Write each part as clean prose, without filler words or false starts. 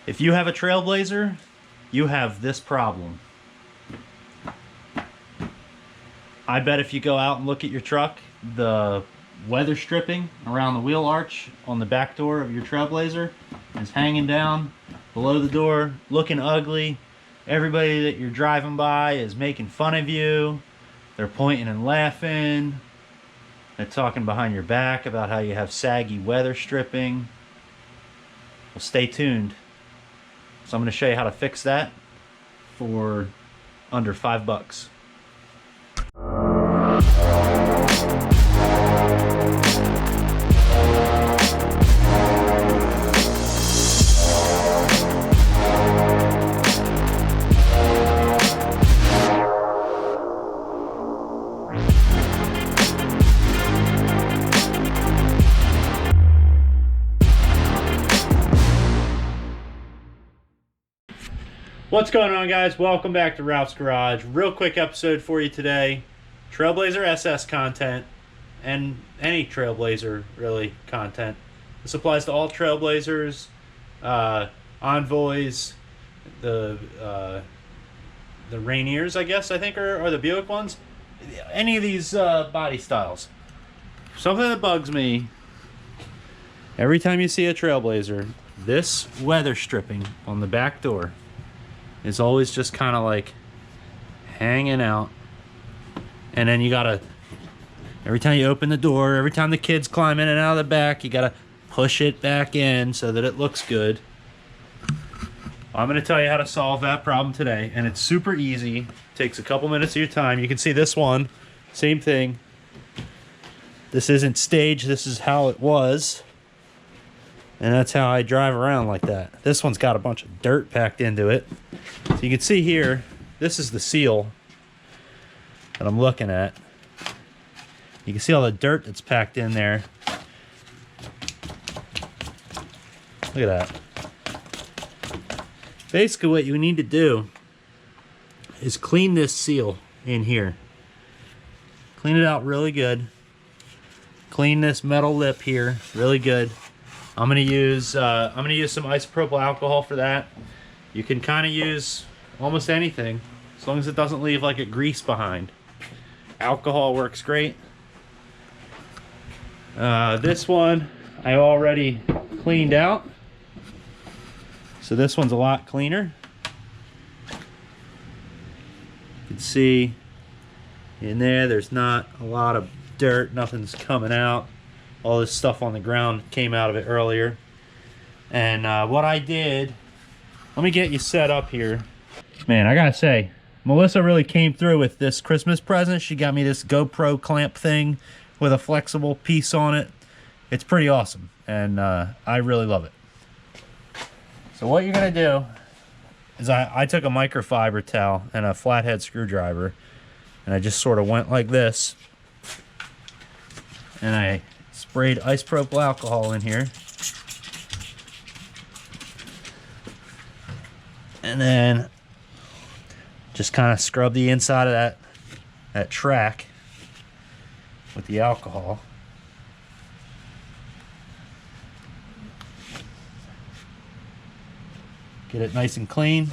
If you have a Trailblazer, you have this problem. I bet if you go out and look at your truck, the weather stripping around the wheel arch on the back door of your Trailblazer is hanging down below the door, looking ugly. Everybody that you're driving by is making fun of you. They're pointing and laughing. They're talking behind your back about how you have saggy weather stripping. Well, stay tuned. So I'm going to show you how to fix that for under $5. What's going on, guys? Welcome back to Ralph's Garage. Real quick episode for you today. Trailblazer SS content, and any Trailblazer really content. This applies to all Trailblazers, Envoys, the Rainiers, I guess, I think are the Buick ones. Any of these body styles. Something that bugs me every time you see a Trailblazer, this weather stripping on the back door is always just kind of like hanging out. And then you gotta, every time you open the door, every time the kids climb in and out of the back, you gotta push it back in so that it looks good. I'm gonna tell you how to solve that problem today, and it's super easy. Takes a couple minutes of your time. You can see this one, same thing. This isn't staged, this is how it was. And that's how I drive around like that. This one's got a bunch of dirt packed into it. So you can see here, this is the seal that I'm looking at. You can see all the dirt that's packed in there. Look at that. Basically what you need to do is clean this seal in here. Clean it out really good. Clean this metal lip here really good. I'm gonna use some isopropyl alcohol for that. You can kind of use almost anything as long as it doesn't leave like a grease behind. Alcohol works great. This one I already cleaned out, so this one's a lot cleaner. You can see in there's not a lot of dirt, nothing's coming out. All this stuff on the ground came out of it earlier. And what I did, let me get you set up here. Man, I gotta say, Melissa really came through with this Christmas present. She got me this GoPro clamp thing with a flexible piece on it. It's pretty awesome, and I really love it. So what you're gonna do is I took a microfiber towel and a flathead screwdriver, and I just sort of went like this, and I sprayed isopropyl alcohol in here, and then just kind of scrub the inside of that track with the alcohol. Get it nice and clean.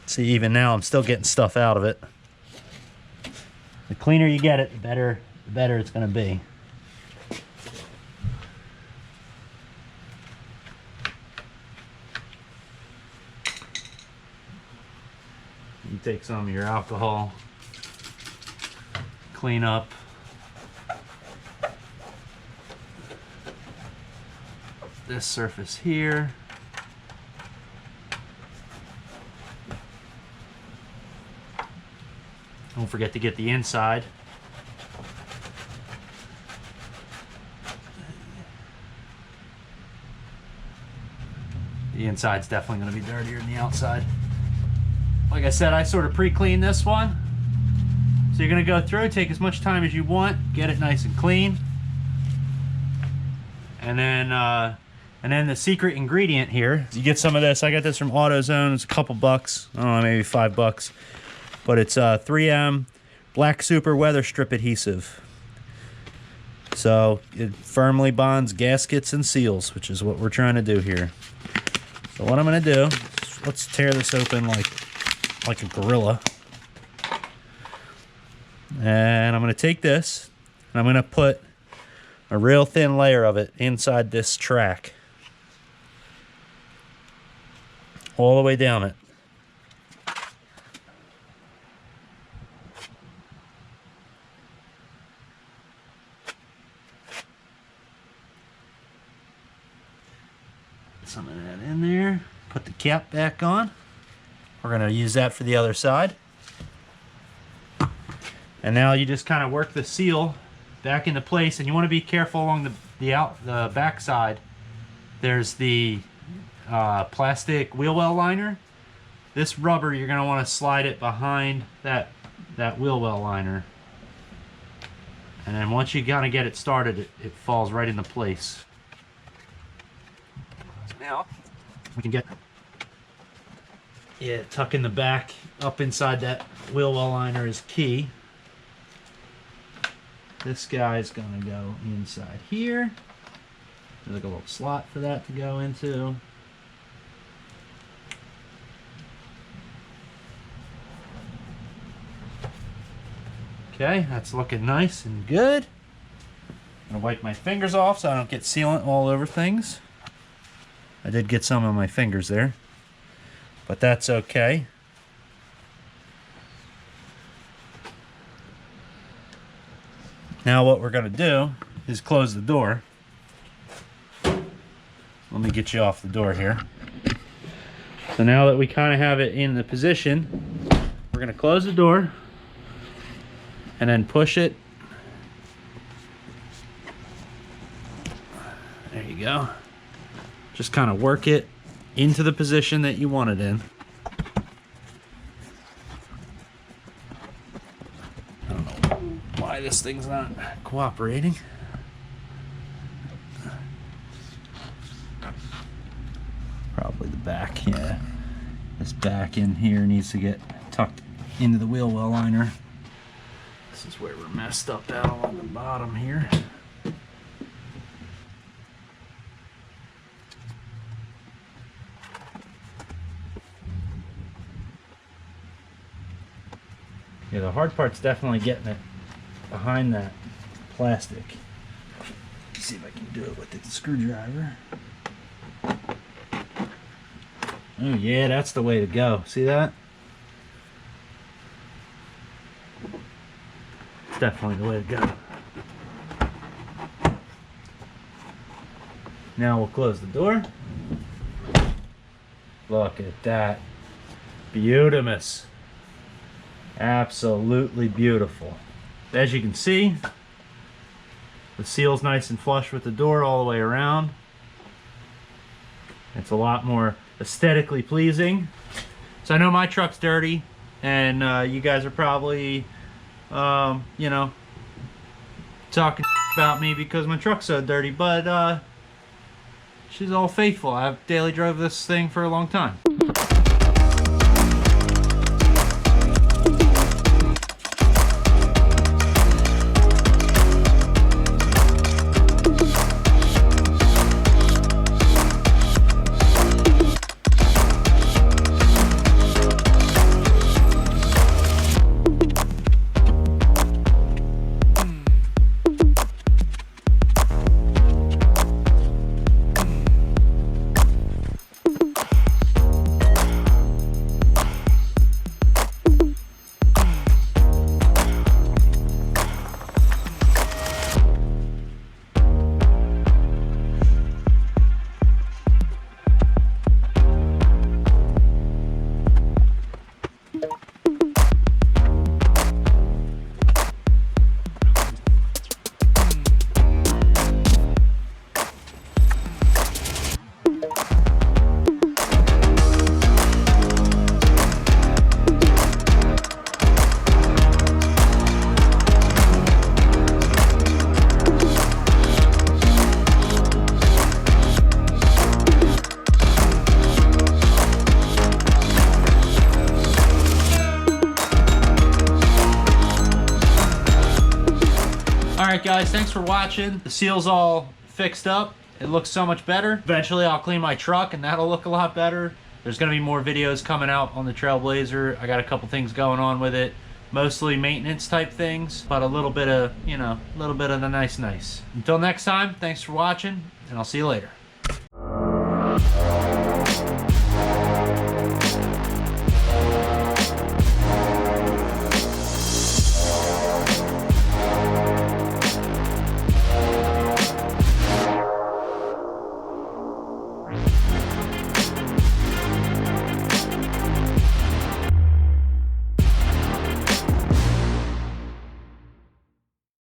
See, even now I'm still getting stuff out of it. The cleaner you get it, the better it's going to be. You take some of your alcohol, clean up this surface here. Don't forget to get the inside. The inside's definitely going to be dirtier than the outside. Like I said, I sort of pre-cleaned this one. So you're going to go through, take as much time as you want, get it nice and clean. And then the secret ingredient here, you get some of this. I got this from AutoZone. It's a couple bucks. I don't know, maybe $5. But it's 3M Black Super Weather Strip Adhesive. So it firmly bonds gaskets and seals, which is what we're trying to do here. So what I'm going to do, let's tear this open like a gorilla. And I'm going to take this and I'm going to put a real thin layer of it inside this track. All the way down it. Some of that in there. Put the cap back on. We're going to use that for the other side. And now you just kind of work the seal back into place, and you want to be careful along the back side. There's the plastic wheel well liner. This rubber, you're going to want to slide it behind that wheel well liner. And then once you kind of get it started, it falls right into place. Now we can get tuck in the back up inside that wheel well liner is key. This guy's gonna go inside here. There's like a little slot for that to go into. Okay, that's looking nice and good. I'm gonna wipe my fingers off so I don't get sealant all over things. I did get some on my fingers there, but that's okay. Now what we're going to do is close the door. Let me get you off the door here. So now that we kind of have it in the position, we're going to close the door and then push it. There you go. Just kind of work it into the position that you want it in. I don't know why this thing's not cooperating. Probably the back, yeah. This back in here needs to get tucked into the wheel well liner. This is where we're messed up out along the bottom here. Yeah, the hard part's definitely getting it behind that plastic. Let's see if I can do it with the screwdriver. Oh yeah, that's the way to go. See that? It's definitely the way to go. Now we'll close the door. Look at that. Beautimous. Absolutely beautiful. As you can see, the seal's nice and flush with the door all the way around. It's a lot more aesthetically pleasing. So I know my truck's dirty, and you guys are probably, you know, talking about me because my truck's so dirty, but she's all faithful. I've daily drove this thing for a long time. guys, thanks for watching. The seal's all fixed up. It looks so much better. Eventually I'll clean my truck and that'll look a lot better. There's gonna be more videos coming out on the Trailblazer. I got a couple things going on with it. Mostly maintenance type things, but a little bit of, you know, a little bit of the nice. Until next time, thanks for watching, and I'll see you later.